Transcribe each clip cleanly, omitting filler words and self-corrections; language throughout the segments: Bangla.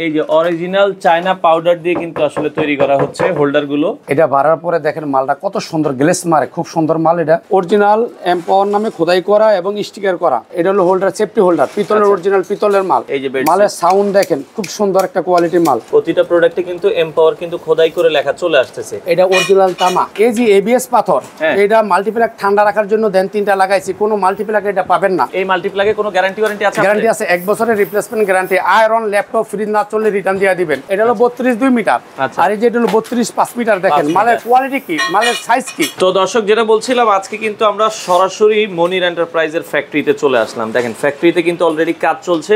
এই যে অরিজিনাল চায়না পাউডার দিয়ে কিন্তু আসলে তৈরি করা হচ্ছে হোল্ডার গুলো। এটা বাড়ার পরে দেখেন মালটা কত সুন্দর গ্লেস মারে, খুব সুন্দর মাল। এটা অরিজিনাল এমপাওয়ার নামে খোদাই করা এবং স্টিকার করা। এটা হলো হোল্ডার, সেফটি হোল্ডার, পিতলের অরিজিনাল পিতলের মাল। এই যে মালের সাউন্ড দেখেন, খুব সুন্দর একটা কোয়ালিটি মাল। প্রতিটা প্রোডাক্টে কিন্তু এমপাওয়ার কিন্তু খোদাই করে লেখা চলে আসতেছে। এটা অরিজিনাল তামা। এই যে এবিএস পাথর, এটা মাল্টিপ্লাক ঠান্ডা রাখার জন্য দেন 3টা লাগাইছি। কোনো মাল্টিপ্লাকে এটা পাবেন না। এই মাল্টিপ্লাকে কোনো গ্যারান্টি ওয়ারেন্টি আছে? গ্যারান্টি আছে, 1 বছরের replacement guarantee. Iron laptop fridge না চললে রিটার্ন দিয়ে দিবেন। এটা হলো 32 মিটার, আর এই যে এটা হলো 32.5 মিটার। দেখেন মালের কোয়ালিটি কি, মালের সাইজ কি। তো দর্শক, যেটা বলছিলাম, আজকে কিন্তু আমরা সরাসরি মনির এন্টারপ্রাইজের ফ্যাক্টরিতে চলে আসলাম। দেখেন ফ্যাক্টরিতে কিন্তু অলরেডি কাজ চলছে,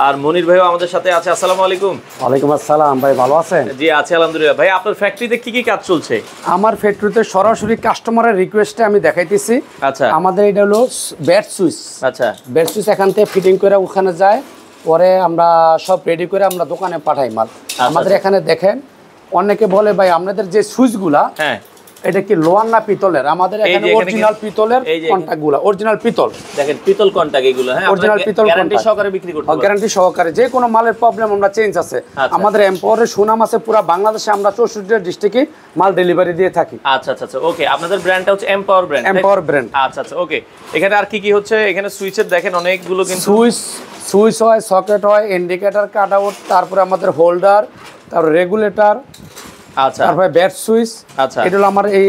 আর মনির ভাইও আমাদের সাথে আছে। আসসালামু আলাইকুম। ওয়ালাইকুম আসসালাম ভাই, ভালো আছেন? জি আছি আলহামদুলিল্লাহ। ভাই, আপনার ফ্যাক্টরিতে কি কি কাজ চলছে? আমার ফ্যাক্টরিতে সরাসরি কাস্টমারের রিকোয়েস্টে আমি দেখাইতেছি। আচ্ছা, আমাদের এটা হলো ব্যাট সুইচ। আচ্ছা, ব্যাট সুইচ এখান থেকে ফিটিং করে ওখানে যায়, পরে আমরা সব রেডি করে আমরা দোকানে পাঠাই মাল। আমাদের এখানে দেখেন অনেকে বলে ভাই আপনাদের যে সুইচগুলা, হ্যাঁ, এটা কি লোহার না পিতলের? আমাদের এখানে অরিজিনাল পিতলের কন্টাক্টগুলো, অরিজিনাল পিতল। দেখেন পিতল কন্টাক্ট এগুলো, হ্যাঁ, অরিজিনাল পিতল গ্যারান্টি সহকারে বিক্রি করতে পারবেন। গ্যারান্টি সহকারে যে কোনো মালের প্রবলেম আমরা চেঞ্জ আছে। আমাদের এমপাওয়ারের সুনাম আছে পুরো বাংলাদেশে। আমরা 64টা ডিস্ট্রিক্টে মাল ডেলিভারি দিয়ে থাকি। আচ্ছা আচ্ছা, ওকে। আপনাদের ব্র্যান্ডটা হচ্ছে এমপাওয়ার ব্র্যান্ড। Empower brand. আচ্ছা আচ্ছা, ওকে। এখানে আর কি কি হচ্ছে? এখানে সুইচের দেখেন অনেকগুলো কিন্তু সুইচ হয়, সকেট হয়, ইন্ডিকেটর, কাট আউট, তারপরে আমাদের হোল্ডার, তারপর রেগুলেটর, আচ্ছা, তারপরে ব্যাট সুইচ। আচ্ছা, এটা হলো আমার এই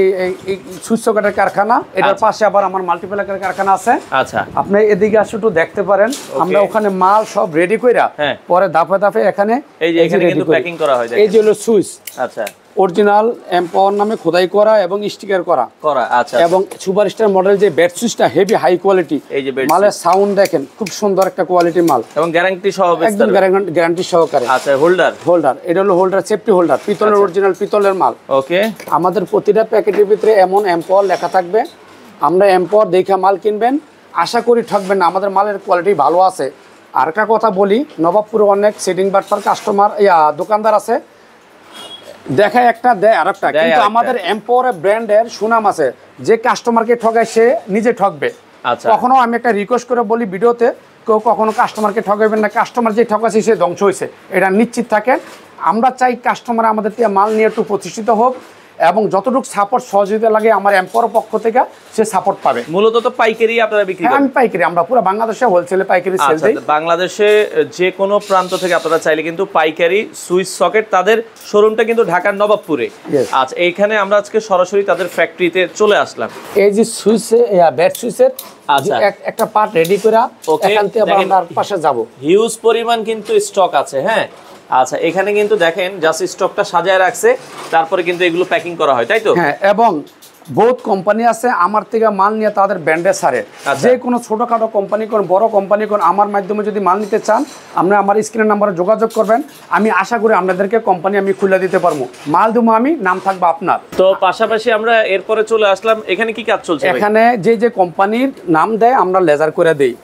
সুইচ সকেটের কারখানা। এটার পাশে আবার আমার মাল্টিপ্লাকের কারখানা আছে। আচ্ছা, আপনি এদিকে আসে একটু দেখতে পারেন। আমরা ওখানে মাল সব রেডি কইরা পরে দাফে দাফে এখানে এই যে এখানে কিন্তু প্যাকিং করা হয়। এই যে হলো সুইচ, আচ্ছা, অরিজিনাল এমপাওয়ার নামে খোদাই করা এবং স্টিকার করা। আচ্ছা, এবং সুপারস্টার মডেল যে ব্যাট সুইচটা হেভি হাই কোয়ালিটি। এই যে মালের সাউন্ড দেখেন, খুব সুন্দর একটা কোয়ালিটি মাল এবং গ্যারান্টি সহ, একদম গ্যারান্টি সহকারে। আচ্ছা, হোল্ডার, এটা হলো হোল্ডার, সেফটি হোল্ডার, পিতলের অরিজিনাল পিতলের মাল। ওকে। আমাদের প্রতিটা প্যাকেটের ভিতরে এমন এমপাওয়ার লেখা থাকবে। আমরা এমপাওয়ার দেখে মাল কিনবেন, আশা করি ঠকবেন না। আমাদের মালের কোয়ালিটি ভালো আছে। আর একটা কথা বলি, নবাবপুরে অনেক সেটিং বাটপার কাস্টমার দোকানদার আছে, দেখায় একটা দেয় আর একটা। কিন্তু আমাদের এমপাওয়ার ব্র্যান্ডের সুনাম আছে। যে কাস্টমারকে ঠকায় সে নিজে ঠকবে। কখনো আমি একটা রিকোয়েস্ট করে বলি ভিডিওতে, কেউ কখনো কাস্টমারকে ঠকাবেন না। কাস্টমার যে ঠকাছে সে ধ্বংস হয়েছে, এটা নিশ্চিত থাকে। আমরা চাই কাস্টমার আমাদের থেকে মাল নিয়ে একটু প্রতিষ্ঠিত হোক এবং যতটুকু সাপোর্ট সহযোগিতা লাগে আমার এমপাওয়ার পক্ষ থেকে সে সাপোর্ট পাবে। মূলত তো পাইকারি আপনারা বিক্রি করেন? আমি পাইকারি, আমরা পুরো বাংলাদেশে হোলসেলে পাইকারি সেল দেই। বাংলাদেশে যে কোনো প্রান্ত থেকে আপনারা চাইলে কিন্তু পাইকারি সুইচ সকেট, তাদের শোরুমটা কিন্তু ঢাকার নবাবপুরে। আচ্ছা, এইখানে আমরা আজকে সরাসরি তাদের ফ্যাক্টরিতে চলে আসলাম। এই যে সুইচে ব্যাট সুইচের একটা পার্ট রেডি করে এখান থেকে আমরা পাশে যাব। হিউজ পরিমাণ কিন্তু স্টক আছে। হ্যাঁ, আচ্ছা, এখানে কিন্তু দেখেন জাস্ট স্টকটা সাজায় রাখছে, তারপরে কিন্তু এগুলো প্যাকিং করা হয়, তাই তো? হ্যাঁ, এবং বহুত কোম্পানি আছে আমার থেকে মাল নিয়ে তাদের ব্র্যান্ডে ছাড়ে। যে কোনো ছোটখাটো কোম্পানি কোন বড় কোম্পানি কোন আমার মাধ্যমে যদি মাল নিতে চান, আপনি আমার স্ক্রিনের নাম্বারে যোগাযোগ করবেন। আমি আশা করি আপনাদেরকে কোম্পানি আমি খুলে দিতে পারবো। মাল দেবো আমি, নাম থাকবে আপনার। তো পাশাপাশি আমরা এরপরে চলে আসলাম, এখানে কি কাজ চলছে? এখানে যে কোম্পানির নাম দেয় আমরা লেজার করে দেই।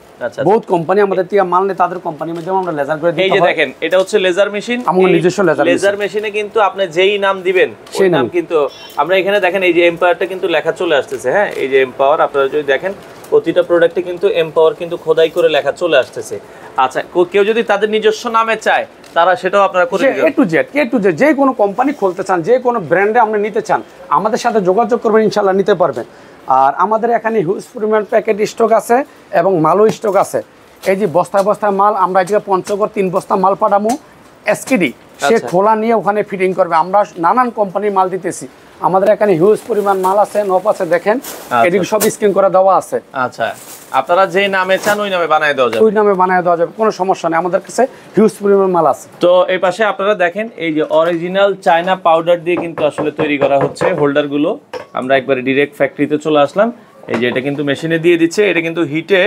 বহুত কোম্পানি আমাদের থেকে মাল নেই, তাদের কোম্পানির মাধ্যমে আমরা লেজার করে দিই। এই যে দেখেন, এটা হচ্ছে লেজার মেশিন। আমার নিজস্ব লেজার মেশিনে কিন্তু আপনি যেই নাম দিবেন সেই নাম কিন্তু আমরা এখানে দেখেন এই যে এমপাওয়ারটা কিন্তু লেখা চলে আসতেছে। হ্যাঁ, এই যে এমপাওয়ার, আপনারা যদি দেখেন প্রতিটা প্রোডাক্টে কিন্তু এমপাওয়ার কিন্তু খোদাই করে লেখা চলে আসতেছে। আচ্ছা, কেউ যদি তাদের নিজস্ব নামে চায় তারা সেটাও আপনারা করে দিবেন। এ টু জেড যে কোনো কোম্পানি খুলতে চান, যে কোনো ব্র্যান্ডে আপনি নিতে চান, আমাদের সাথে যোগাযোগ করবেন, ইনশাআল্লাহ নিতে পারবেন। আর আমাদের এখানে হিউজ পরিমাণ প্যাকেট স্টক আছে এবং মালও স্টক আছে। এই যে বস্তায় বস্তায় মাল আমরা আজকে পঞ্চগড় 3 বস্তা মাল পাঠাবো এসকেডি, সে খোলা নিয়ে ওখানে ফিটিং করবে। আমরা নানান কোম্পানির মাল দিতেছি। আমাদের এখানে হিউজ পরিমাণ মাল আছে, নপ আছে, দেখেন এদিকে সব স্ক্রিন করে দেওয়া আছে। আচ্ছা, আপনারা যে নামে চান ওই নামে বানায় দেওয়া যাবে। ওই নামে বানায় দেওয়া যাবে, কোনো সমস্যা নেই। আমাদের কাছে হিউজ পরিমাণ মাল আছে। তো এই পাশে আপনারা দেখেন এই যে অরিজিনাল চায়না পাউডার দিয়ে কিন্তু আসলে তৈরি করা হচ্ছে হোল্ডার গুলো। আমরা একবারে ডিরেক্ট ফ্যাক্টরিতে চলে আসলাম। এই যে এটা কিন্তু মেশিনে দিয়ে দিচ্ছে, এটা কিন্তু হিটে,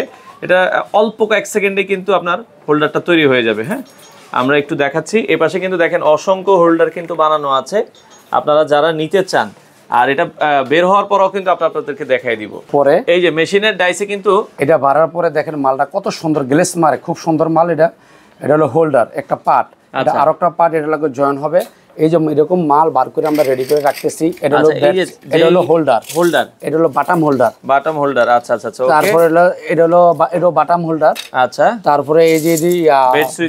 এটা অল্প কয়েক সেকেন্ডে কিন্তু আপনার হোল্ডারটা তৈরি হয়ে যাবে। হ্যাঁ, আমরা একটু দেখাচ্ছি। এই পাশে কিন্তু দেখেন অসংখ্য হোল্ডার কিন্তু বানানো আছে, আপনারা যারা নিতে চান। আর এটা বের হওয়ার পরও কিন্তু আপনাদেরকে দেখাই দিব পরে। এই যে মেশিনের ডাইসে কিন্তু এটা বাড়ার পরে দেখেন মালটা কত সুন্দর গ্লেস মারে, খুব সুন্দর মাল। এটা হলো হোল্ডার, একটা পার্ট। এটা আরেকটা পার্ট, এটা লাগে জয়েন হবে। এই যে এরকম মাল বার করে আমরা রেডি করে রাখতেছি। এটা হলো হোল্ডার, এটা হলো বাটাম হোল্ডার। আচ্ছা আচ্ছা আচ্ছা। তারপরে এটা হলো বাটাম হোল্ডার। আচ্ছা, তারপরে এই যে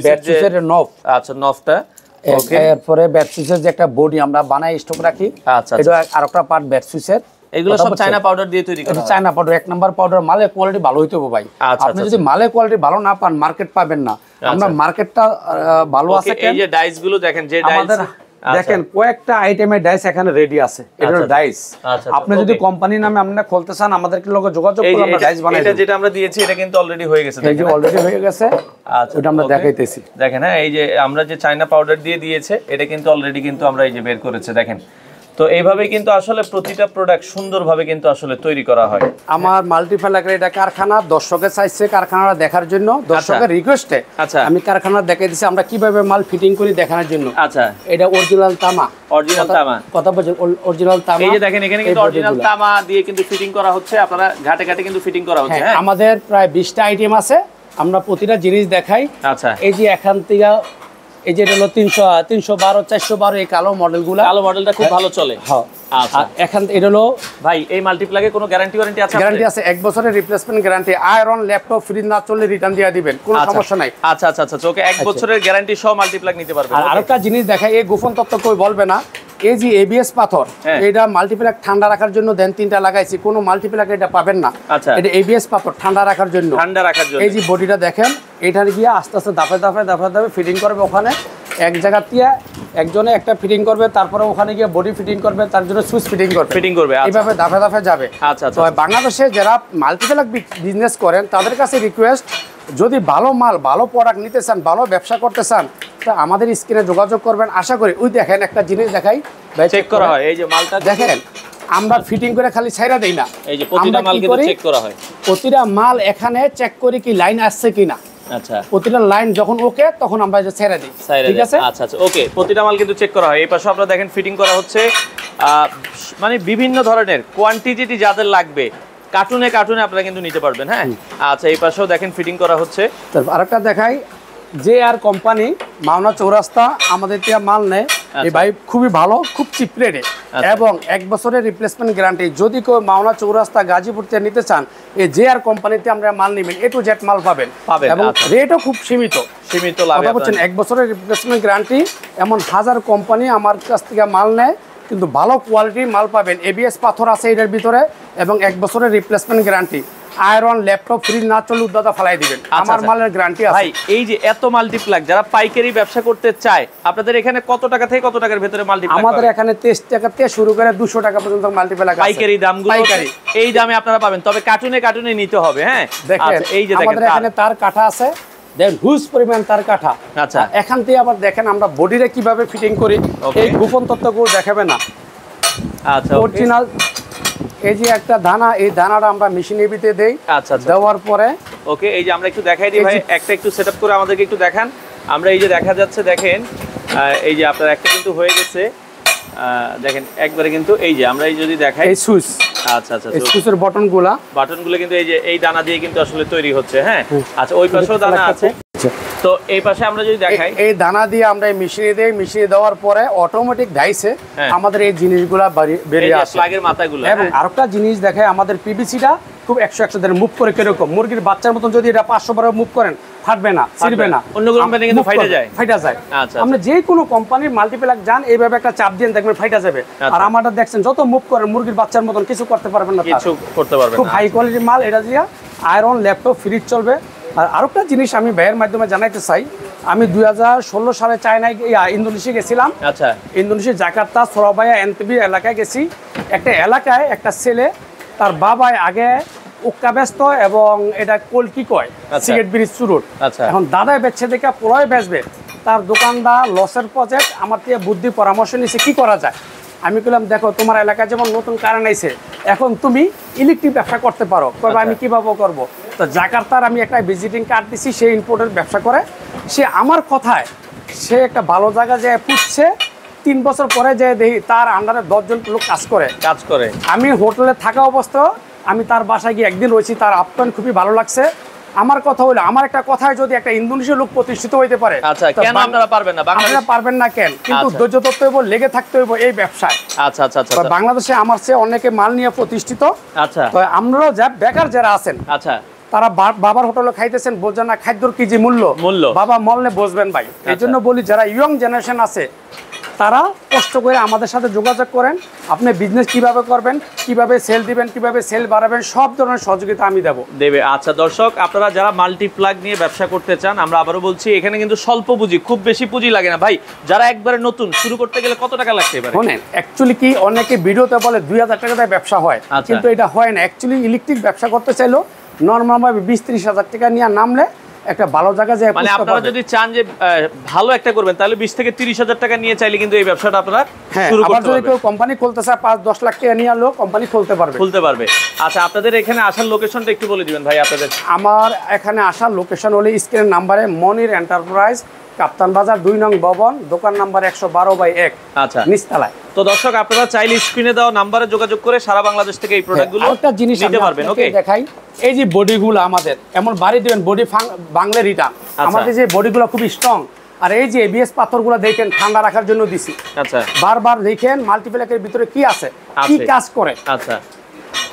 বেড সুইচের নব। আচ্ছা, নবটা। ওকে, এরপরে বেড সুইচের যে একটা বডি আমরা বানাই স্টক রাখি। আচ্ছা, এটা আরেকটা পার্ট বেড সুইচের। এগুলো সব চায়না পাউডার দিয়ে তৈরি করা। চায়না পাউডার, এক নাম্বার পাউডার। মালের কোয়ালিটি ভালো হইতে হবে ভাই। আপনি যদি মালের কোয়ালিটি ভালো না পান, মার্কেট পাবেন না। আমরা মার্কেটটা ভালো আছে। এই যে ডাইস গুলো দেখেন, যে ডাইস দেখেন কয়েকটা আইটেমের ডাইস এখানে রেডি আছে। এটা হলো ডাইস। আপনি যদি কোম্পানি নামে আপনি খুলতে চান, আমাদেরকে লগে যোগাযোগ করে আমরা ডাইস বানাই। এটা যেটা আমরা দিয়েছি এটা কিন্তু অলরেডি হয়ে গেছে। এই যে অলরেডি হয়ে গেছে। আচ্ছা, ওটা আমরা দেখাইতেছি। দেখেন, হ্যাঁ, এই যে আমরা যে চায়না পাউডার দিয়ে দিয়েছে, এটা কিন্তু অলরেডি কিন্তু আমরা এই যে বের করেছে, দেখেন। তো এইভাবে কিন্তু আসলে প্রতিটা প্রোডাক্ট সুন্দরভাবে কিন্তু আসলে তৈরি করা হয়। আমার মাল্টিপ্লাকের এটা কারখানা, দর্শকের চাইছে কারখানাটা দেখার জন্য, দর্শকের রিকোয়েস্টে আমি কারখানা দেখাই দিছি আমরা কিভাবে মাল ফিটিং করি দেখানোর জন্য। আচ্ছা, এটা অরিজিনাল তামা। কথা বলছেন, অরিজিনাল তামা। এই যে দেখেন, এখানে কিন্তু অরিজিনাল তামা দিয়ে কিন্তু ফিটিং করা হচ্ছে। আপনারা ঘাটে ঘাটে কিন্তু ফিটিং করা হচ্ছে। হ্যাঁ, আমাদের প্রায় 20টা আইটেম আছে, আমরা প্রতিটা জিনিস দেখাই। আচ্ছা, এই যে এখান থেকে এই যে হলো 312 412 এই কালো মডেলটা খুব ভালো চলে। হ্যাঁ, আচ্ছা। এখন এটা হলো ভাই, এই মাল্টিপ্লাগে কোনো গ্যারান্টি ওয়ারেন্টি আছে? গ্যারান্টি আছে, 1 বছরের replacement guarantee. Iron laptop fridge না চললে রিটার্ন দিয়ে দিবেন, কোনো সমস্যা নাই। আচ্ছা আচ্ছা আচ্ছা, ওকে, 1 বছরের গ্যারান্টি সহ মাল্টিপ্লাগ নিতে পারবেন। আর আরেকটা জিনিস দেখাই, এই গোপন তথ্য কই বলবে না। এই যে এবিএস পাথর, এটা মাল্টিপ্লাগ ঠান্ডা রাখার জন্য দেন 3টা লাগাইছি, কোনো মাল্টিপ্লাগ এটা পাবেন না। এটা এবিএস পাথর ঠান্ডা রাখার জন্য। এই যে বডিটা দেখেন, এটার গিয়ে আস্তে আস্তে দাফে দাফে ফিটিং করবে। ওখানে এক জায়গা দিয়ে একজনে একটা ফিটিং করবে, তারপরে ওখানে গিয়ে বডি ফিটিং করবে, তার জন্য সুইচ ফিটিং করবে। এইভাবে দাফে যাবে। আচ্ছা, তো বাংলাদেশে যারা মাল্টিপ্লাগ বিজনেস করেন তাদের কাছে রিকোয়েস্ট, যদি ভালো মাল, ভালো প্রোডাক্ট নিতে চান, ভালো ব্যবসা করতে চান, তা আমাদের স্ক্রিনে যোগাযোগ করবেন। আশা করি ওই দেখেন একটা জিনিস দেখাই, চেক করা হয়। এই যে মালটা দেখেন, আমরা ফিটিং করে খালি ছাইরা দেই না, এই যে প্রতিটা মাল কিন্তু চেক করা হয়। প্রতিটা মাল এখানে চেক করি কি লাইন আসছে কিনা। আচ্ছা, প্রতিটা লাইন যখন ওকে, তখন আমরা যে ছেড়ে দিই। ঠিক আছে? আচ্ছা আচ্ছা, ওকে, প্রতিটা মাল কিন্তু চেক করা হয়। এই পাশে আপনারা দেখেন ফিটিং করা হচ্ছে, মানে বিভিন্ন ধরনের কোয়ান্টিটি যাদের লাগবে কার্টুনে আপনারা কিন্তু নিতে পারবেন। হ্যাঁ, আচ্ছা, এই পাশেও দেখেন ফিটিং করা হচ্ছে। তারপর আরেকটা দেখাই, যে আর কোম্পানি মাওনা চৌরাস্তা আমাদের থেকে মাল নেয়। এই ভাই খুবই ভালো, খুব চিপ রেটে, এবং 1 বছরের রিপ্লেসমেন্ট গ্যারান্টি। যদি কেউ মাওনা চৌরাস্তা গাজীপুর থেকে নিতে চান, এই যে আর কোম্পানিতে আমরা মাল নেবেন, A to Z মাল পাবেন, এবং রেটও খুব সীমিত লাভে। 1 বছরের রিপ্লেসমেন্ট গ্যারান্টি। এমন হাজার কোম্পানি আমার কাছ থেকে মাল নেয়, কিন্তু ভালো কোয়ালিটির মাল পাবেন। এবিএস পাথর আছে এটার ভিতরে, এবং 1 বছরের replacement guarantee. Iron laptop fridge না চলে উদ্দাতা ফেলাই দিবেন, আমার মালের গ্যারান্টি আছে। ভাই, এই যে এত মাল্টিপ্লাগ যারা পাইকারি ব্যবসা করতে চায়, আপনাদের এখানে কত টাকা থেকে কত টাকার ভিতরে মাল্টিপ্লাগ? আমাদের এখানে 23 টাকা থেকে শুরু করে 200 টাকা পর্যন্ত মাল্টিপ্লাগ আছে। পাইকারি দামগুলো এই দামে আপনারা পাবেন, তবে কার্টুনে নিতে হবে। হ্যাঁ, দেখেন, এই যে আমাদের এখানে তার কাঠা আছে, দেন হুজ পরিমাণ তার কাঠা। আচ্ছা, এখান থেকে আবার দেখেন আমরা বডিরে কিভাবে ফিটিং করি, এই গোপন তথ্যগুলো দেখাবে না। আচ্ছা, অরিজিনাল। এই যে একটা দানা, এই দানাটা আমরা মেশিনের ভিতরে দেই। আচ্ছা, দেওয়ার পরে ওকে, এই যে আমরা একটু দেখাই দিই ভাই, একটা একটু সেটআপ করে আমাদেরকে একটু দেখান। আমরা এই যে দেখা যাচ্ছে, দেখেন, এই যে আপনার একটা কিন্তু হয়ে গেছে, দেখেন একবারে কিন্তু এই যে আমরা এই যদি দেখাই, এই সুইচ। আচ্ছা আচ্ছা, এই সুইচের বাটনগুলো কিন্তু এই যে এই দানা দিয়ে কিন্তু আসলে তৈরি হচ্ছে। হ্যাঁ, আচ্ছা, ওই পাশেও দানা আছে। তো এই পাশে আমরা যদি দেখাই, এই দানা দিয়ে আমরা মেশিনে দেই, মেশিনে দেওয়ার পরে অটোমেটিক ডাইসে আমাদের এই জিনিসগুলা বেরিয়ে আসে, প্লাগের মাথাগুলো। এবং আরেকটা জিনিস দেখাই, আমাদের পিভিসিটা খুব 100 ধরে মুভ করে কিরকম, মুরগির বাচ্চার মতন যদি এটা 500 বার মুভ করেন, ফাটবে না, ছিড়বে না। অন্য কোম্পানি কিন্তু ফাইটা যায়। আচ্ছা, আমরা যে কোনো কোম্পানির মাল্টিপ্লাগ যান, এইভাবে একটা চাপ দিয়ে দেখবেন ফাইটা যাবে। আর আমারটা দেখছেন যত মুভ করেন মুরগির বাচ্চার মতন কিছু করতে পারবেন না, কিছু করতে পারবেন না। খুব হাই কোয়ালিটির মাল। এটা দিয়ে আয়রন ল্যাপটপ ফ্রিজ চলবে। আর আরেকটা জিনিস আমি ভাইয়ের মাধ্যমে জানাইতে চাই, আমি 2016 সালে চায়নায় ইন্দোনেশিয়া গেছিলাম। আচ্ছা, ইন্দোনেশিয়া জাকার্তা সোরাবায়া এনটিবি এলাকায় গেছি। একটা এলাকায় একটা ছেলে, তার বাবাই আগে উক্কা ব্যস্ত, এবং এটা কলকি কয়, সিগারেট বিড়ি চুরুট। এখন দাদাই বেচছে দেখে পুরোই বেচবে, তার দোকানদার লসের প্রজেক্ট। আমার থেকে বুদ্ধি পরামর্শ নিয়েছে কি করা যায়। আমি বললাম, দেখো তোমার এলাকায় যেমন নতুন কারেন্ট আইছে, এখন তুমি ইলেকট্রিক ব্যবসা করতে পারো। কবে আমি কিভাবে করব? তো জাকার্তার আমি একটা ভিজিটিং কার্ড দিছি, সে ইম্পোর্টের ব্যবসা করে। সে আমার কথায় সে একটা ভালো জায়গা যায় পুষছে, 3 বছর পরে যে দেখি তার আন্ডারে 10 জন লোক কাজ করে। আমি হোটেলে থাকা অবস্থা, আমি তার বাসায় গিয়ে একদিন রয়েছি, তার আপ্যায়ন খুবই ভালো লাগছে। আমার কথা হলো, আমার একটা কথায় যদি একটা ইন্দোনেশীয় লোক প্রতিষ্ঠিত হইতে পারে, আচ্ছা, কেন আপনারা পারবেন না? আপনারা পারবেন না কেন? কিন্তু ধৈর্য ধরতে হইব, লেগে থাকতে হইব এই ব্যবসায়। আচ্ছা আচ্ছা আচ্ছা। বাংলাদেশে আমার চেয়ে অনেকে মাল নিয়ে প্রতিষ্ঠিত। আচ্ছা, তো আমরাও যা বেকার যারা আছেন, আচ্ছা, তারা বাবার হোটেলে খাইতেছেন, বোঝেন না খাদ্যর কি যে মূল্য, বাবা মলনে বুঝবেন ভাই। এই জন্য বলি, যারা ইয়ং জেনারেশন আছে তারা কষ্ট করে আমাদের সাথে যোগাযোগ করেন। আপনি বিজনেস কিভাবে করবেন, কিভাবে সেল দিবেন, কিভাবে সেল বাড়াবেন, সব ধরনের সহযোগিতা আমি দেবে। আচ্ছা দর্শক, আপনারা যারা মাল্টিপ্লাগ নিয়ে ব্যবসা করতে চান, আমরা আবারও বলছি, এখানে কিন্তু স্বল্প পুঁজি, খুব বেশি পুঁজি লাগে না ভাই। যারা একবারে নতুন শুরু করতে গেলে কত টাকা লাগছে এবারে? শুনেন, অ্যাকচুয়ালি কি অনেকে ভিডিওতে বলে 2000 টাকা দিয়ে ব্যবসা হয়, কিন্তু এটা হয় না। অ্যাকচুয়ালি ইলেকট্রিক ব্যবসা করতে চাইলো নর্মালভাবে 20-30 হাজার টাকা নিয়ে নামলে একটা ভালো জায়গা যায়। মানে আপনারা যদি চান যে ভালো একটা করবেন, তাহলে 20 থেকে 30 হাজার টাকা নিয়ে চাইলে কিন্তু এই ব্যবসাটা আপনারা শুরু করতে পারবেন। যদি কেউ কোম্পানি খুলতে চায় 5-10 লাখ টাকা নিয়ে আলো কোম্পানি খুলতে পারবে। আচ্ছা, আপনাদের এখানে আসার লোকেশনটা একটু বলে দিবেন ভাই আপনাদের। আমার এখানে আসার লোকেশন হলো স্ক্রিনের নাম্বারে মনির এন্টারপ্রাইজ, কাপ্তান বাজার 2 নং ভবন, দোকান নাম্বার 112/1, আচ্ছা, নিচতলায়। তো দর্শক, আপনারা চাইলে স্ক্রিনে দেওয়া নাম্বারে যোগাযোগ করে সারা বাংলাদেশ থেকে এই প্রোডাক্টগুলো নিতে পারবেন। ওকে, দেখাই, এই যে বডিগুলো আমাদের এমন বাড়ি দিবেন, বডি বাংলা রিটার্ন। আমাদের যে বডিগুলো খুব স্ট্রং, আর এই যে এবিএস পাথরগুলো দেখেন ঠান্ডা রাখার জন্য দিছি। আচ্ছা, বারবার দেখেন মাল্টিপ্লেকের ভিতরে কি আছে, কি কাজ করে। আচ্ছা,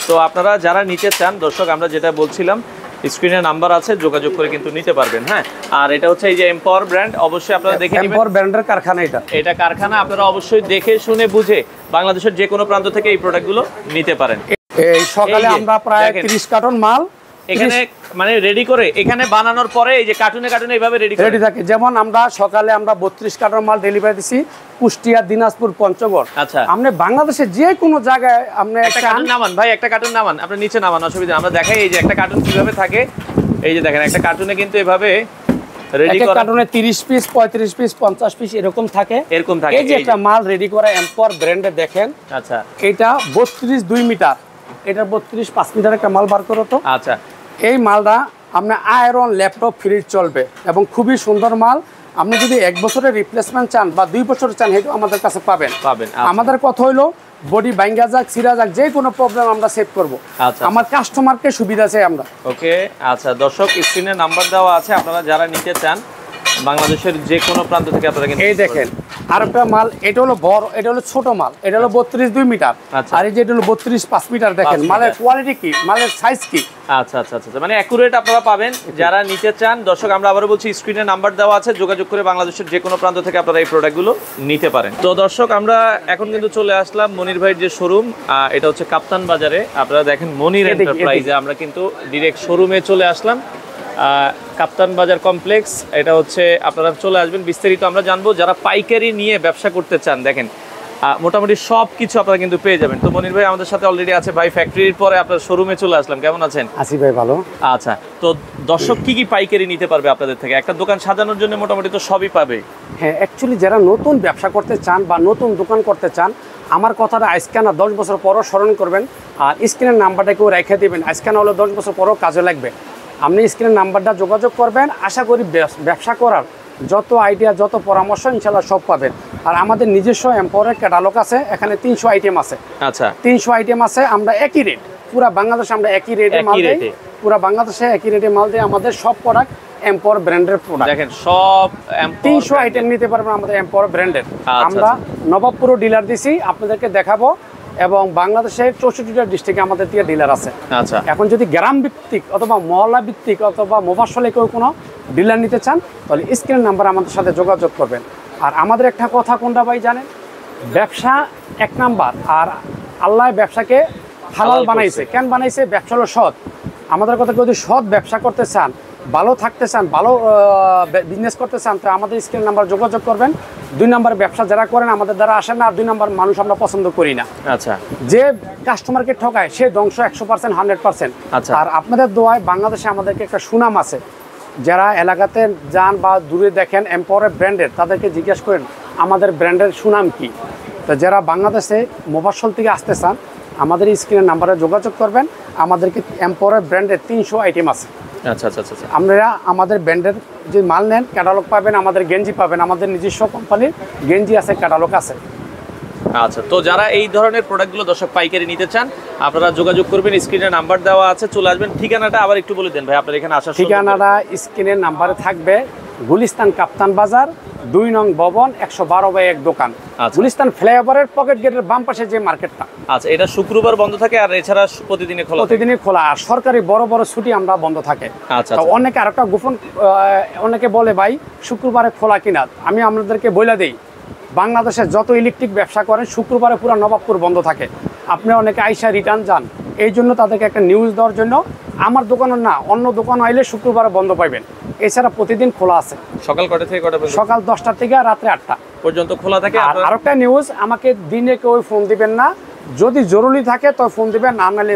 তো আপনারা যারা নিতে চান দর্শক, আমরা যেটা বলছিলাম, স্ক্রিনে নাম্বার আছে, যোগাযোগ করে কিন্তু নিতে পারবেন। হ্যাঁ, আর এটা হচ্ছে এই যে এমপাওয়ার ব্র্যান্ড, অবশ্যই আপনারা দেখে নেবেন। এমপাওয়ার ব্র্যান্ডের কারখানা এটা কারখানা, আপনারা অবশ্যই দেখে শুনে বুঝে বাংলাদেশের যে কোনো প্রান্ত থেকে এই প্রোডাক্টগুলো নিতে পারেন। এই সকালে আমরা প্রায় 30 কার্টন মাল এখানে মানে রেডি করে, এখানে বানানোর পরে এই যে কার্টুনে এইভাবে রেডি থাকে। যেমন আমরা সকালে 32 কার্টন মাল ডেলিভারি দিছি কুষ্টিয়া, দিনাজপুর, পঞ্চগড়। আচ্ছা, আপনি বাংলাদেশে যে কোনো জায়গায় আপনি একটা কার্টুন নামান ভাই, একটা কার্টুন নামান, আপনি নিচে নামান, অসুবিধা। আমরা দেখাই এই যে একটা কার্টুন কিভাবে থাকে। এই যে দেখেন, একটা কার্টুনে কিন্তু এভাবে রেডি করা, কার্টুনে 30 পিস, 35 পিস, 50 পিস এরকম থাকে। এই যে একটা মাল রেডি করা এমপাওয়ার ব্র্যান্ডে দেখেন। আচ্ছা, এটা 32 মিটার, এটা 32-5 মিটার একটা মাল বার করো তো। আচ্ছা, এই মালটা আপনার আয়রন, ল্যাপটপ, ফ্রিজ চলবে এবং খুবই সুন্দর মাল। আপনি যদি 1 বছরের রিপ্লেসমেন্ট চান বা 2 বছরের চান, সেটা আমাদের কাছে পাবেন। আমাদের কথা হইলো বডি ভাঙ্গা যাক, ছিঁড়া যাক, যে কোনো প্রবলেম আমরা সেভ করব। আমার কাস্টমারকে সুবিধা চাই আমরা। ওকে, আচ্ছা দর্শক, স্ক্রিনে নাম্বার দেওয়া আছে, আপনারা যারা নিতে চান বাংলাদেশের যে কোনো প্রান্ত থেকে আপনারা কিন্তু। এই দেখেন আরেকটা মাল, এটা হলো বড়, এটা হলো ছোট মাল, এটা হলো 32 মিটার, আর এই যে এটা হলো 32-5 মিটার। দেখেন মালের কোয়ালিটি কি, মালের সাইজ কি। আচ্ছা আচ্ছা আচ্ছা, মানে অ্যাকুরেট আপনারা পাবেন যারা নিতে চান। দর্শক, আমরা আবারও বলছি, স্ক্রিনে নাম্বার দেওয়া আছে, যোগাযোগ করে বাংলাদেশের যে কোনো প্রান্ত থেকে আপনারা এই প্রোডাক্টগুলো নিতে পারেন। তো দর্শক, আমরা এখন কিন্তু চলে আসলাম মনির ভাইয়ের যে শোরুম, এটা হচ্ছে কাপ্তান বাজারে। আপনারা দেখেন মনির এন্টারপ্রাইজে আমরা কিন্তু ডিরেক্ট শোরুমে চলে আসলাম, কাপ্তান বাজার কমপ্লেক্স। এটা হচ্ছে, আপনারা চলে আসবেন, বিস্তারিত আমরা জানবো। যারা পাইকারি নিয়ে ব্যবসা করতে চান, দেখেন মোটামুটি সব কিছু আপনারা কিন্তু পেয়ে যাবেন। তো মনির ভাই আমাদের সাথে অলরেডি আছে। ভাই, ফ্যাক্টরির পরে আপনার শোরুমে চলে আসলাম, কেমন আছেন? আছি ভাই, ভালো। আচ্ছা, তো দর্শক কি কি পাইকারি নিতে পারবে আপনাদের থেকে? একটা দোকান সাজানোর জন্য মোটামুটি তো সবই পাবে। হ্যাঁ, অ্যাকচুয়ালি যারা নতুন ব্যবসা করতে চান বা নতুন দোকান করতে চান, আমার কথাটা আজকে না 10 বছর পরও স্মরণ করবেন, আর স্ক্রিনের নাম্বারটা কেউ রেখে দেবেন। আজকে না হলে 10 বছর পরও কাজে লাগবে। আপনি স্ক্রিনের নাম্বারটা যোগাযোগ করবেন। আশা করি ব্যবসা করার যত আইডিয়া, যত পরামর্শ ইনশাল্লাহ সব পাবেন। আর আমাদের নিজস্ব এমপাওয়ারের ক্যাটালগ আছে, এখানে 300 আইটেম আছে। আচ্ছা, 300 আইটেম আছে। আমরা একই রেট, পুরা বাংলাদেশে আমরা একই রেটে মাল দিই, পুরা বাংলাদেশে একই রেটে মাল দিই। আমাদের সব প্রোডাক্ট এমপাওয়ার ব্র্যান্ডের প্রোডাক্ট। দেখেন, সব 300 আইটেম নিতে পারবেন আমাদের এমপাওয়ার ব্র্যান্ডের। আমরা নবাবপুরও ডিলার দিছি, আপনাদেরকে দেখাবো, এবং বাংলাদেশের 64টা ডিস্ট্রিক্টে আমাদের দিয়ে ডিলার আছে। আচ্ছা, এখন যদি গ্রাম ভিত্তিক অথবা মহল্লা ভিত্তিক অথবা মোফাসলে কেউ কোনো ডিলার নিতে চান, তাহলে স্ক্রিনের নাম্বার আমাদের সাথে যোগাযোগ করবেন। আর আমাদের একটা কথা কোনটা ভাই জানেন, ব্যবসা 1 নাম্বার, আর আল্লাহ ব্যবসাকে হালাল বানাইছে। কেন বানাইছে? ব্যবসা হলো সৎ। আমাদের কথা, যদি সৎ ব্যবসা করতে চান, ভালো থাকতে চান, ভালো বিজনেস করতে চান, তো আমাদের স্ক্রিন নাম্বার যোগাযোগ করবেন। 2 নাম্বার ব্যবসা যারা করেন আমাদের দ্বারা আসেন না, আর 2 নাম্বার মানুষ আমরা পছন্দ করি না। আচ্ছা, যে কাস্টমারকে ঠকায় সে ধ্বংস 100%, 100%। আচ্ছা, আর আপনাদের দোয়ায় বাংলাদেশে আমাদেরকে একটা সুনাম আছে। যারা এলাকাতে যান বা দূরে দেখেন এমপাওয়ার ব্র্যান্ডের, তাদেরকে জিজ্ঞেস করেন আমাদের ব্র্যান্ডের সুনাম কি। তো যারা বাংলাদেশে মোবাসল থেকে আসতে চান, আমাদের স্ক্রিনের নাম্বারে যোগাযোগ করবেন। আমাদেরকে এমপাওয়ার ব্র্যান্ডের 300 আইটেম আছে। আচ্ছা আচ্ছা আচ্ছা, আপনারা আমাদের ব্র্যান্ডের যে মাল নেন, ক্যাটালগ পাবেন, আমাদের গেঞ্জি পাবেন, আমাদের নিজস্ব কোম্পানির গেঞ্জি আছে, ক্যাটালগ আছে। আচ্ছা, তো যারা এই ধরনের প্রোডাক্টগুলো দর্শক পাইকারি নিতে চান আপনারা যোগাযোগ করবেন, স্ক্রিনে নাম্বার দেওয়া আছে, চলে আসবেন। ঠিকানাটা আবার একটু বলে দেন ভাই, আপনার এখানে আসার ঠিকানাটা স্ক্রিনের নাম্বারে থাকবে, গুলিস্তান কাপ্তান বাজার 2 নং ভবন 112/1 দোকান, গুলিস্তান ফ্লাইওভারের পকেট গেটের বাম পাশে যে মার্কেটটা। আচ্ছা, এটা শুক্রবার বন্ধ থাকে আর এছাড়া প্রতিদিনই খোলা? প্রতিদিনই খোলা, আর সরকারি বড় বড় ছুটি আমরা বন্ধ থাকে। আচ্ছা, তো অনেকে আরেকটা গোপন, অনেকে বলে ভাই শুক্রবারে খোলা কিনা, আমি আপনাদেরকে বলে দেই, বাংলাদেশের যত ইলেকট্রিক ব্যবসা করেন শুক্রবারে পুরো নবাবপুর বন্ধ থাকে। আপনি অনেকে আইসা রিটার্ন যান, এই জন্য তাদেরকে একটা নিউজ দেওয়ার জন্য। আমার দোকানে না, অন্য দোকান আইলে শুক্রবারে বন্ধ পাইবেন, এছাড়া প্রতিদিন খোলা আছে। সকাল কটা থেকে কটা পর্যন্ত? সকাল 10টা থেকে রাত্রে 8টা পর্যন্ত খোলা থাকে। আর আরেকটা নিউজ, আমাকে দিনে কেউ ফোন দিবেন না, যদি জরুরি থাকে তো ফোন দিবেন, না নাহলে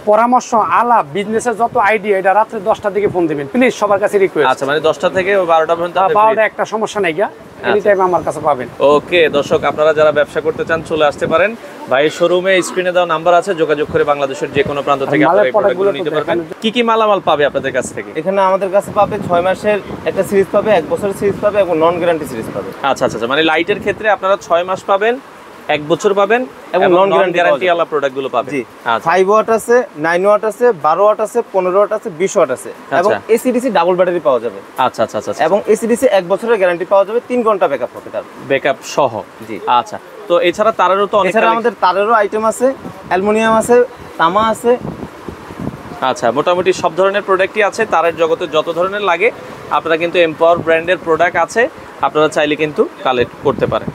পরামর্শ আলাপ বিজনেসের যত আইডিয়া এটা রাত্রে 10টা থেকে ফোন দিবেন প্লিজ, সবার কাছে রিকোয়েস্ট। আচ্ছা, মানে 10টা থেকে 12টা পর্যন্ত? 12টা একটা সমস্যা নাই গিয়া, এনি টাইম আমার কাছে পাবেন। ওকে দর্শক, আপনারা যারা ব্যবসা করতে চান চলে আসতে পারেন ভাইয়ের শোরুমে, স্ক্রিনে দেওয়া নাম্বার আছে, যোগাযোগ করে বাংলাদেশের যে কোনো প্রান্ত থেকে আপনারা এই প্রোডাক্টগুলো নিতে পারবেন। কি কি মালামাল পাবে আপনাদের কাছ থেকে? এখানে আমাদের কাছে পাবে 6 মাসের একটা সিরিজ পাবে, 1 বছরের সিরিজ পাবে এবং নন গ্যারান্টি সিরিজ পাবে। আচ্ছা আচ্ছা, মানে লাইটের ক্ষেত্রে আপনারা 6 মাস পাবেন, 1 বছর পাবেন এবং নন গ্যারান্টি ওয়ালা প্রোডাক্টগুলো পাবেন। জি, আচ্ছা, 5 ওয়াট আছে, 9 ওয়াট আছে, 12 ওয়াট আছে, 15 ওয়াট আছে, 20 ওয়াট আছে এবং এসিডিসি ডাবল ব্যাটারি পাওয়া যাবে। আচ্ছা আচ্ছা আচ্ছা, এবং এসিডিসি 1 বছরের গ্যারান্টি পাওয়া যাবে, 3 ঘন্টা ব্যাকআপ হবে তার, ব্যাকআপ সহ। জি, আচ্ছা, তো এছাড়া তারেরও তো অনেক, এছাড়া আমাদের তারেরও আইটেম আছে, অ্যালুমিনিয়াম আছে, তামা আছে। আচ্ছা, মোটামুটি সব ধরনের প্রোডাক্টই আছে, তারের জগতে যত ধরনের লাগে আপনারা কিন্তু এমপাওয়ার ব্র্যান্ডের প্রোডাক্ট আছে, আপনারা চাইলে কিন্তু কালেক্ট করতে পারেন।